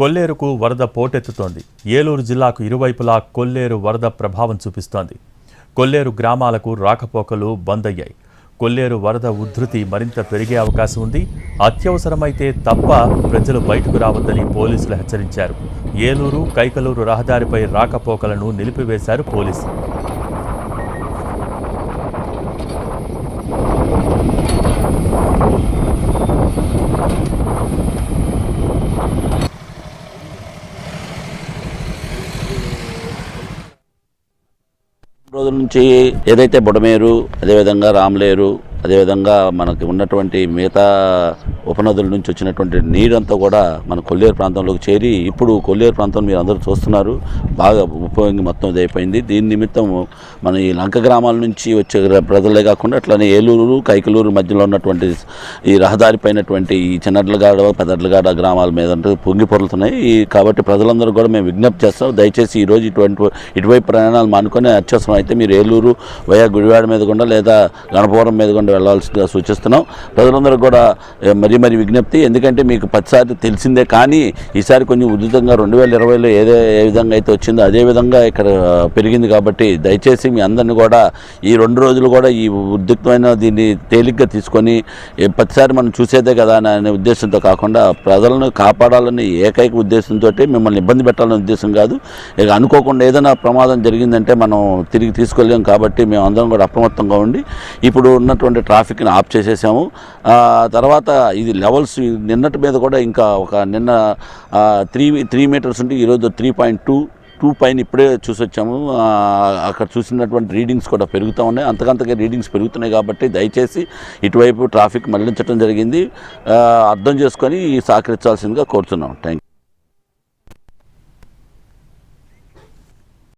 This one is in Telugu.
కొల్లేరుకు వరద పోటెత్తుతోంది. ఏలూరు జిల్లాకు ఇరువైపులా కొల్లేరు వరద ప్రభావం చూపిస్తోంది. కొల్లేరు గ్రామాలకు రాకపోకలు బంద్ అయ్యాయి. కొల్లేరు వరద ఉధృతి మరింత పెరిగే అవకాశం ఉంది. అత్యవసరమైతే తప్ప ప్రజలు బయటకు రావద్దని పోలీసులు హెచ్చరించారు. ఏలూరు కైకలూరు రహదారిపై రాకపోకలను నిలిపివేశారు పోలీసులు. రోజుల నుంచి ఏదైతే బుడమేరు, అదేవిధంగా రామలేరు, అదేవిధంగా మనకి ఉన్నటువంటి మిగతా ఉపనదుల నుంచి వచ్చినటువంటి నీరంతా కూడా మన కొల్లేరు ప్రాంతంలోకి చేరి ఇప్పుడు కొల్లేరు ప్రాంతం మీరు అందరూ చూస్తున్నారు బాగా ఉపయోగంగా మొత్తం ఇదైపోయింది. దీని నిమిత్తం మన ఈ లంక గ్రామాల నుంచి వచ్చే ప్రజలే కాకుండా అట్లనే ఏలూరు కైకలూరు మధ్యలో ఉన్నటువంటి ఈ రహదారి పైనటువంటి ఈ చిన్నడ్లగాడ పెద్దడ్లగాడ గ్రామాల మీద పొంగి పొరులుతున్నాయి. కాబట్టి ప్రజలందరూ కూడా మేము విజ్ఞప్తి చేస్తాం, దయచేసి ఈరోజు ఇటువైపు ప్రయాణాలు మానుకొని అత్యవసరం అయితే మీరు ఏలూరు వయా గుడివాడ మీద గుండా లేదా గణపవరం మీద గుండా వెళ్లాల్సిందిగా సూచిస్తున్నాం. ప్రజలందరూ కూడా మరీ విజ్ఞప్తి, ఎందుకంటే మీకు ప్రతిసారి తెలిసిందే కానీ ఈసారి కొంచెం ఉధృతంగా 2020లో ఏ విధంగా అయితే వచ్చిందో అదే విధంగా ఇక్కడ పెరిగింది. కాబట్టి దయచేసి మీ అందరినీ కూడా ఈ 2 రోజులు కూడా ఈ ఉద్రిక్తమైన దీన్ని తేలిగ్గా తీసుకొని ప్రతిసారి మనం చూసేదే కదా అనే ఉద్దేశంతో కాకుండా ప్రజలను కాపాడాలనే ఏకైక ఉద్దేశంతో మిమ్మల్ని ఇబ్బంది పెట్టాలనే ఉద్దేశం కాదు. ఇక అనుకోకుండా ఏదైనా ప్రమాదం జరిగిందంటే మనం తిరిగి తీసుకోలేం. కాబట్టి మేము అందరం కూడా అప్రమత్తంగా ఉండి ఇప్పుడు ఉన్నటువంటి ట్రాఫిక్ని ఆఫ్ చేసేసాము. తర్వాత ఇది లెవెల్స్ నిన్నటి మీద కూడా ఇంకా ఒక నిన్న 3 మీటర్స్ ఉంటే ఈరోజు 3.2 పైన ఇప్పుడే చూసి వచ్చాము. అక్కడ చూసినటువంటి రీడింగ్స్ కూడా పెరుగుతూ ఉన్నాయి, అంతకంతగా రీడింగ్స్ పెరుగుతున్నాయి. కాబట్టి దయచేసి ఇటువైపు ట్రాఫిక్ మళ్లించడం జరిగింది, అర్థం చేసుకొని సహకరించాల్సిందిగా కోరుతున్నాం. Thank you.